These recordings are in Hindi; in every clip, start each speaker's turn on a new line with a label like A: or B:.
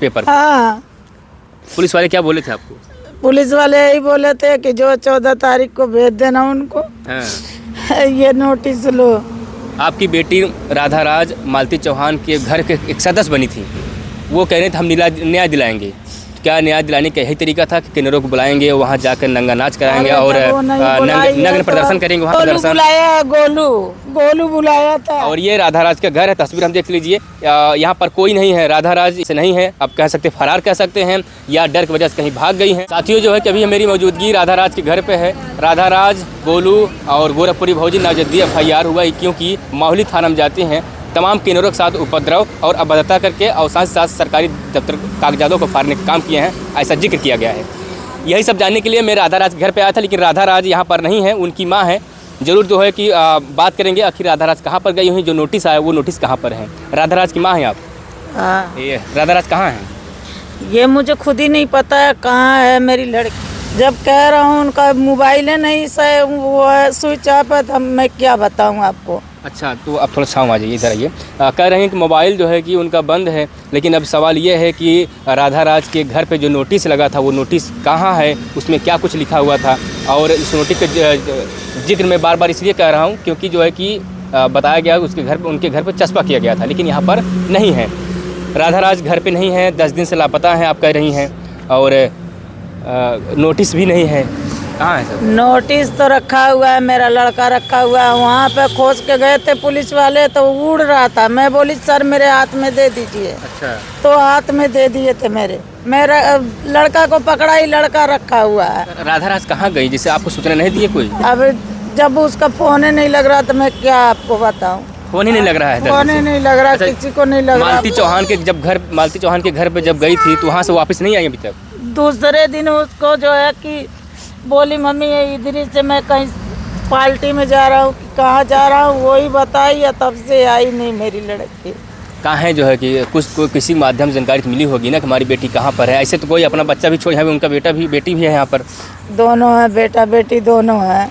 A: पेपर?
B: हाँ।
A: पुलिस वाले क्या बोले थे आपको?
B: पुलिस वाले यही बोले थे कि जो 14 तारीख को भेज देना उनको।
A: हाँ।
B: ये नोटिस लो।
A: आपकी बेटी राधा राज मालती चौहान के घर के एक सदस्य बनी थी, वो कह रहे थे हम न्याय दिलाएंगे। क्या न्याय दिलाने का यही तरीका था कि किन्नरों को बुलाएंगे, वहाँ जाकर नंगा नाच कराएंगे और नग्न प्रदर्शन करेंगे? वहाँ प्रदर्शन
B: बुलाया, गोलू बुलाया था।
A: और ये राधा राज का घर है, तस्वीर हम देख लीजिए। यहाँ पर कोई नहीं है, राधा राज से नहीं है, आप कह सकते फरार कह सकते हैं, या डर की वजह से कहीं भाग गई हैं। साथियों जो है कि अभी मेरी मौजूदगी राधा राज के घर पे है। राधा राज, गोलू और गोरखपुरी भौजी नामजदगी FIR हुआ, क्योंकि माहुली थाना में जाते हैं तमाम किन्नरों के साथ उपद्रव और अभद्रता करके और साथ साथ सरकारी दफ्तर कागजातों को फाड़ने का काम किए हैं, ऐसा जिक्र किया गया है। यही सब जानने के लिए मैं राधा राज के घर पे आया था, लेकिन राधा राज यहाँ पर नहीं है, उनकी माँ है। जरूर जो है कि बात करेंगे आखिर राधा राज कहाँ पर गई हुई, जो नोटिस आया वो नोटिस कहाँ पर है। राधा राज की माँ हैं आप?
B: हाँ।
A: ये राधा राज कहाँ हैं?
B: ये मुझे खुद ही नहीं पता है कहाँ है मेरी लड़की। जब कह रहा हूँ उनका मोबाइल है नहीं से वो है स्विच ऑफ है, तो मैं क्या बताऊँ आपको।
A: अच्छा, तो अब थोड़ा छाँव आ जाइए, इधर आइए। कह रहे हैं कि मोबाइल जो है कि उनका बंद है, लेकिन अब सवाल ये है कि राधा राज के घर पे जो नोटिस लगा था वो नोटिस कहाँ है, उसमें क्या कुछ लिखा हुआ था। और इस नोटिस के जिक्र मैं बार बार इसलिए कह रहा हूँ क्योंकि जो है कि बताया गया उनके घर पर चस्पा किया गया था, लेकिन यहाँ पर नहीं है। राधा राज घर पर नहीं है, 10 दिन से लापता हैं आप कह रही हैं, और नोटिस भी नहीं है। कहाँ है सर? नोटिस
B: तो रखा हुआ है, मेरा लड़का रखा हुआ है, वहाँ पे खोज के गए थे पुलिस वाले, तो उड़ रहा था। मैं बोली सर मेरे हाथ में दे दीजिए।
A: अच्छा।
B: तो हाथ में दे दिए थे मेरा लड़का को पकड़ा ही, लड़का रखा हुआ है।
A: राधा राज कहाँ गई जिसे आपको सूचना नहीं दिए कोई?
B: अब जब उसका फोन ही नहीं लग रहा तो मैं क्या आपको बताऊँ।
A: फोन ही नहीं लग रहा है?
B: फोन ही नहीं लग रहा। अच्छा, किसी को नहीं लग रहा।
A: मालती चौहान के घर पे जब गई थी तो वहाँ से वापस नहीं आई अभी तक?
B: दूसरे दिन उसको जो है कि बोली मम्मी ये इधर से मैं कहीं पार्टी में जा रहा हूँ, कि कहाँ जा रहा हूँ वही बताई, या तब से आई नहीं मेरी लड़की।
A: कहाँ है जो है कि किसी माध्यम से जानकारी तो मिली होगी ना कि हमारी बेटी कहाँ पर है? ऐसे तो कोई अपना बच्चा भी छोड़, यहाँ उनका बेटी भी है यहाँ पर?
B: दोनों है, बेटा बेटी दोनों है।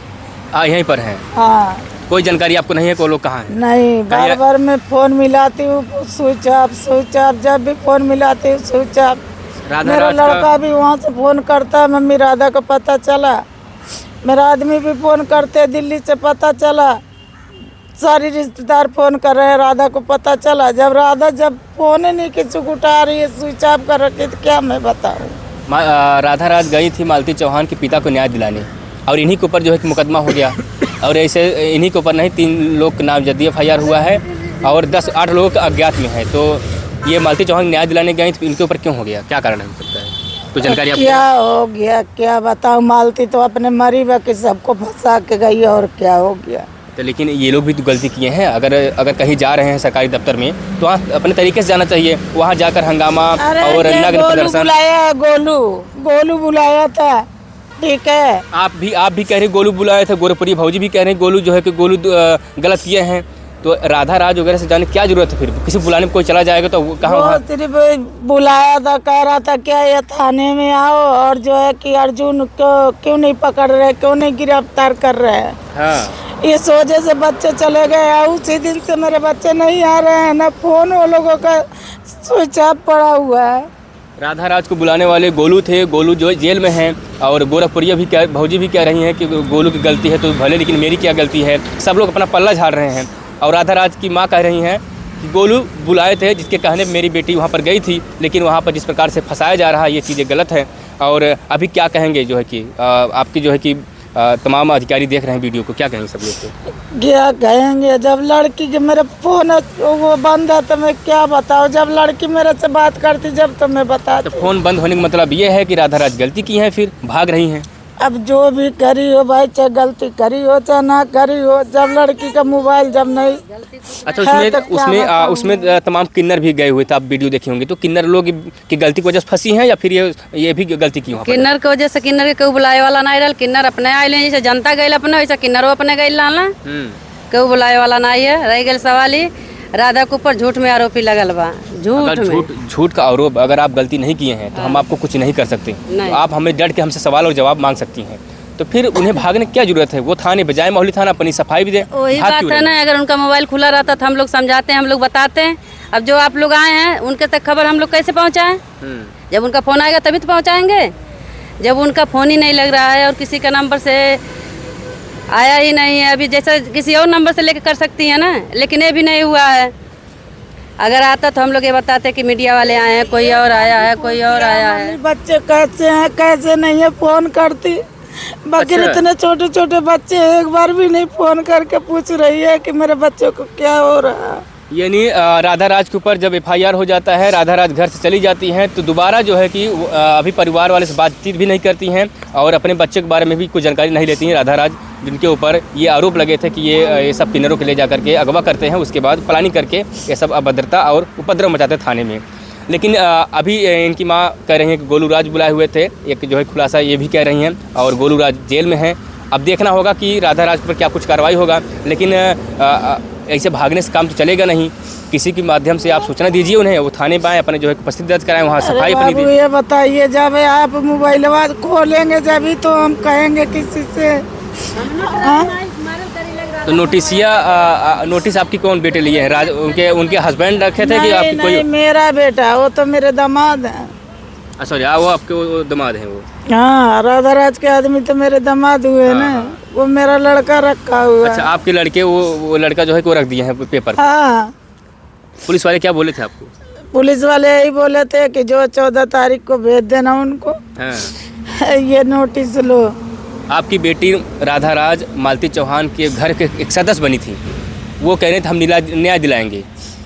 A: यहीं पर है?
B: हाँ।
A: कोई जानकारी आपको नहीं है वो लोग कहाँ हैं?
B: नहीं, बार बार मैं फ़ोन मिलाती हूँ, स्विच ऑफ। जब भी फ़ोन मिलाती हूँ स्विच ऑफ। मेरा लड़का भी वहाँ से फ़ोन करता है, मम्मी राधा को पता चला। मेरा आदमी भी फ़ोन करते, दिल्ली से पता चला। सारी रिश्तेदार फ़ोन कर रहे हैं, राधा को पता चला। जब फ़ोन ही नहीं किसी को उठा रही है, स्विच ऑफ कर रखी, तो क्या मैं बताऊँ।
A: राधा राज गई थी मालती चौहान के पिता को न्याय दिलाने, और इन्हीं के ऊपर जो है कि मुकदमा हो गया। और ऐसे इन्हीं के ऊपर नहीं, 3 लोग का नामजदगी FIR हुआ है और 8 लोग अज्ञात में है। तो ये मालती चौहान न्याय दिलाने गई तो इनके ऊपर क्यों हो गया, क्या कारण हो सकता है? तो जानकारी आपको? क्या
B: हो गया क्या बताऊँ। मालती तो अपने मरी बाकी सबको फंसा के गई, और क्या हो गया।
A: तो लेकिन ये लोग भी तो गलती किए हैं। अगर कहीं जा रहे हैं सरकारी दफ्तर में तो वहाँ अपने तरीके से जाना चाहिए, वहाँ जाकर हंगामा और नग्न प्रदर्शन।
B: बुलाया गोलू बुलाया था, ठीक है।
A: आप भी कह रहे गोलू बुलाए थे, गोरखपुरी भौजी भी कह रहे हैं गोलू जो है कि गोलू गलत किए हैं। तो राधा राज वगैरह से जाने क्या जरूरत है? फिर किसी बुलाने में कोई चला जाएगा तो कहाँ?
B: सिर्फ बुलाया था, कह रहा था क्या ये थाने में आओ, और जो है कि अर्जुन को क्यों नहीं पकड़ रहे, क्यों नहीं गिरफ्तार कर रहे हैं।
A: हाँ।
B: इस वजह से बच्चे चले गए, उसी दिन से मेरे बच्चे नहीं आ रहे हैं, ना फोन वो लोगों का स्विच ऑफ पड़ा हुआ है।
A: राधा राज को बुलाने वाले गोलू थे, गोलू जो जेल में हैं, और गोरखपुरिया भी भौजी भी कह रही हैं कि गोलू की गलती है तो भले, लेकिन मेरी क्या गलती है? सब लोग अपना पल्ला झाड़ रहे हैं। और राधा राज की माँ कह रही हैं कि गोलू बुलाए थे, जिसके कहने पर मेरी बेटी वहाँ पर गई थी, लेकिन वहाँ पर जिस प्रकार से फंसाया जा रहा है ये चीज़ें गलत है। और अभी क्या कहेंगे जो है कि आपकी जो है कि तमाम अधिकारी देख रहे हैं वीडियो को, क्या कहेंगे सब लोग को?
B: क्या कहेंगे, जब लड़की के मेरा फ़ोन वो बंद है तो मैं क्या बताऊँ। जब लड़की मेरे से बात करती जब तो मैं बताती।
A: तो फ़ोन बंद होने का मतलब ये है कि राधा राज गलती की है, फिर भाग रही हैं?
B: अब जो भी करी हो भाई, चाहे गलती करी हो चाहे ना करी हो, जब लड़की का मोबाइल जब नहीं।
A: अच्छा, उसमें तमाम किन्नर भी गए हुए थे, आप वीडियो देखे होंगे। तो किन्नर लोग की गलती की वजह से फंसी हैं, या फिर ये भी गलती की?
C: किन्नर की वजह से किन्नर के कोई बुलाए वाला नहीं रहा। किन्नर अपने आए, जैसे जनता गई अपने वैसे किन्नरों अपने गई लाना, कोई बुलाए वाला नहीं है। रह गए सवाल ही राधा के ऊपर झूठ में आरोपी लगल बा।
A: झूठ का आरोप, अगर आप गलती नहीं किए हैं तो हम आपको कुछ नहीं कर सकते। तो आप हमें डट के हमसे सवाल और जवाब मांग सकती हैं, तो फिर उन्हें भागने की क्या जरूरत है? वो थाने बजाय माहुली थाना अपनी सफाई भी दे।
C: वही बात है ना, अगर उनका मोबाइल खुला रहता तो हम लोग समझाते हैं, हम लोग बताते हैं। अब जो आप लोग आए हैं उनके तक खबर हम लोग कैसे पहुँचाएं? जब उनका फ़ोन आएगा तभी तो पहुँचाएंगे। जब उनका फ़ोन ही नहीं लग रहा है और किसी का नंबर से आया ही नहीं है, अभी जैसे किसी और नंबर से लेके कर सकती हैं ना, लेकिन ये भी नहीं हुआ है। अगर आता तो हम लोग ये बताते कि मीडिया वाले आए हैं, कोई और आया है, कोई और आया है।
B: बच्चे कैसे हैं कैसे नहीं है फ़ोन करती, बाकी
A: अच्छा।
B: इतने छोटे छोटे बच्चे एक बार भी नहीं फ़ोन करके पूछ रही है कि मेरे बच्चों को क्या हो रहा है।
A: यानी राधा राज के ऊपर जब एफआईआर हो जाता है, राधा राज घर से चली जाती हैं, तो दोबारा जो है कि अभी परिवार वाले से बातचीत भी नहीं करती हैं और अपने बच्चे के बारे में भी कोई जानकारी नहीं लेती हैं। राधा राज जिनके ऊपर ये आरोप लगे थे कि ये सब किन्नरों के ले जा करके अगवा करते हैं, उसके बाद प्लानिंग करके ये सब अभद्रता और उपद्रव मचाते थाने में। लेकिन अभी इनकी माँ कह रही हैं कि गोलू राज बुलाए हुए थे, एक जो है खुलासा ये भी कह रही हैं, और गोलू राज जेल में हैं। अब देखना होगा कि राधा राज पर क्या कुछ कार्रवाई होगा, लेकिन ऐसे भागने से काम तो चलेगा नहीं। किसी के माध्यम से आप सूचना दीजिए उन्हें, वो थाने पर आए, अपने जो है उपस्थिति दर्ज कराएं, वहाँ सफाई अपनी
B: बाबू
A: दी।
B: ये बताइए, जब आप मोबाइल खोलेंगे जब ही तो हम कहेंगे किसी से। हाँ?
A: तो नोटिस आपकी कौन बेटे लिए हैं? राज उनके हस्बैंड रखे थे कि आपकी कोई?
B: नहीं, मेरा बेटा, वो तो मेरे दामाद है।
A: सॉरी, वो आपके वो दामाद हैं वो?
B: हाँ, राधा राज के आदमी तो मेरे दामाद हुए ना, वो मेरा लड़का रखा हुआ।
A: अच्छा, आपके लड़के वो लड़का जो है को रख दिए हैं पेपर?
B: हाँ।
A: पुलिस वाले क्या बोले थे आपको?
B: पुलिस वाले यही बोले थे कि जो 14 तारीख को भेज देना उनको।
A: हाँ।
B: ये नोटिस लो।
A: आपकी बेटी राधा राज मालती चौहान के घर के एक सदस्य बनी थी, वो कह रहे थे हम न्याय दिलाएंगे।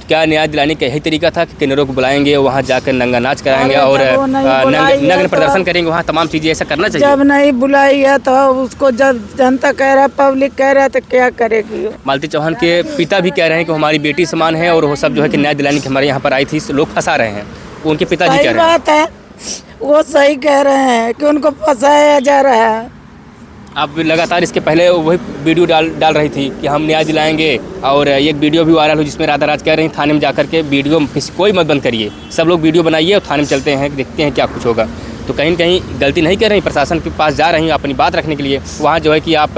A: क्या न्याय दिलाने का यही तरीका था कि किन्नरों को बुलाएंगे, वहाँ जाकर नंगा नाच कराएंगे और नग्न प्रदर्शन करेंगे, वहाँ तमाम चीज़ें ऐसा करना चाहिए?
B: जब नहीं बुलाई है तो उसको जब जनता कह रहा है, पब्लिक कह रहा है, तो क्या करेगी?
A: मालती चौहान के पिता भी कह रहे हैं कि हमारी बेटी समान है और वो सब जो है कि न्याय दिलाने के हमारे यहाँ पर आई थी, लोग फंसा रहे हैं। वो उनके पिताजी कह रहे हैं।
B: बात है, वो सही कह रहे हैं कि उनको फंसाया जा रहा है।
A: आप लगातार इसके पहले वही वीडियो डाल रही थी कि हम न्याय दिलाएंगे, और एक वीडियो भी वायरल हुई जिसमें राधा राज कह रही हैं थाने में जाकर के वीडियो कोई मत बंद करिए, सब लोग वीडियो बनाइए और थाने में चलते हैं, देखते हैं क्या कुछ होगा। तो कहीं न कहीं गलती नहीं कर रही, प्रशासन के पास जा रही हैं अपनी बात रखने के लिए, वहाँ जो है कि आप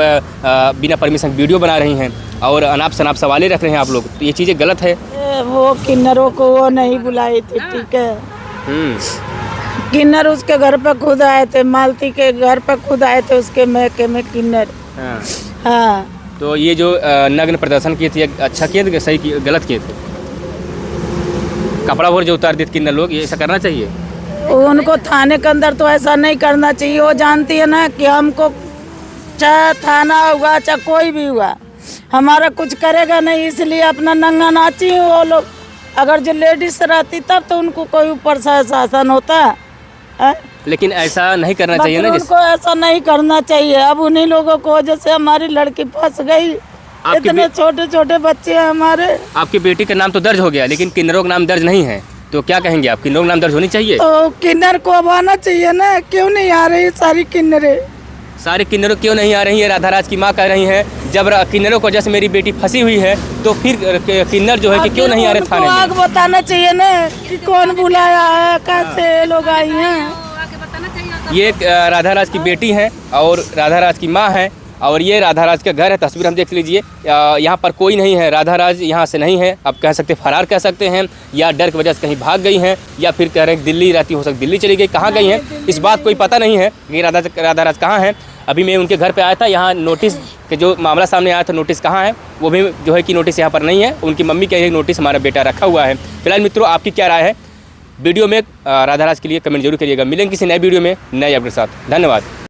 A: बिना परमिशन वीडियो बना रही हैं और अनाप शनाप सवालें रख रहे हैं आप लोग, तो ये चीज़ें गलत है।
B: वो किन्नरों को वो नहीं बुलाई थी, ठीक है। किन्नर उसके घर पे खुद आए थे, मालती के घर पे खुद आए थे, उसके मैके में किन्नर। हाँ।
A: तो ये जो नग्न प्रदर्शन किए थे, अच्छा किए थे, सही किए, गलत किए थे? कपड़ा और जो उतार दिए थे किन्नर लोग, ये ऐसा करना चाहिए?
B: उनको थाने के अंदर तो ऐसा नहीं करना चाहिए। वो जानती है ना कि हमको चाहे थाना हुआ चाहे कोई भी हुआ, हमारा कुछ करेगा नहीं, इसलिए अपना नंगा नाची वो लोग। अगर जो लेडीज रहती तब तो उनको कोई ऊपर से शासन होता है।
A: लेकिन ऐसा नहीं करना चाहिए ना,
B: उनको ऐसा नहीं करना चाहिए। अब उन्हीं लोगों को वजह से हमारी लड़की फंस गई। इतने छोटे छोटे बच्चे हैं हमारे।
A: आपकी बेटी का नाम तो दर्ज हो गया, लेकिन किन्नरों का नाम दर्ज नहीं है, तो क्या कहेंगे आप? किन्नरों का नाम दर्ज होनी चाहिए?
B: तो किन्नर को अब आना चाहिए ना, क्यों नहीं आ रही सारी किन्नरें?
A: सारे किन्नरों क्यों नहीं आ रही है? राधा राज की माँ कह रही हैं जब किन्नरों को वजह से मेरी बेटी फंसी हुई है, तो फिर किन्नर जो है कि क्यों नहीं आ रहे थाने में?
B: आग बताना चाहिए ना कि कौन बुलाया है, कैसे लोग आई हैं।
A: ये राधा राज की बेटी हैं और राधा राज की माँ है, और ये राधा राज का घर है। तस्वीर हम देख लीजिए, यहाँ पर कोई नहीं है, राधा राज यहाँ से नहीं है, आप कह सकते फरार कह सकते हैं, या डर की वजह से कहीं भाग गई हैं, या फिर कह रहे हैं दिल्ली रहती हो सकती दिल्ली चली गई। कहाँ गई हैं इस बात कोई पता नहीं है कि राधा राज कहाँ है। अभी मैं उनके घर पे आया था, यहाँ नोटिस के जो मामला सामने आया था, नोटिस कहाँ है, वो भी जो है कि नोटिस यहाँ पर नहीं है। उनकी मम्मी कह रही है नोटिस हमारा बेटा रखा हुआ है। फिलहाल मित्रों, आपकी क्या राय है? वीडियो में राधा राज के लिए कमेंट जरूर करिएगा। मिलेंगे किसी नए वीडियो में नए अपडेट के साथ। धन्यवाद।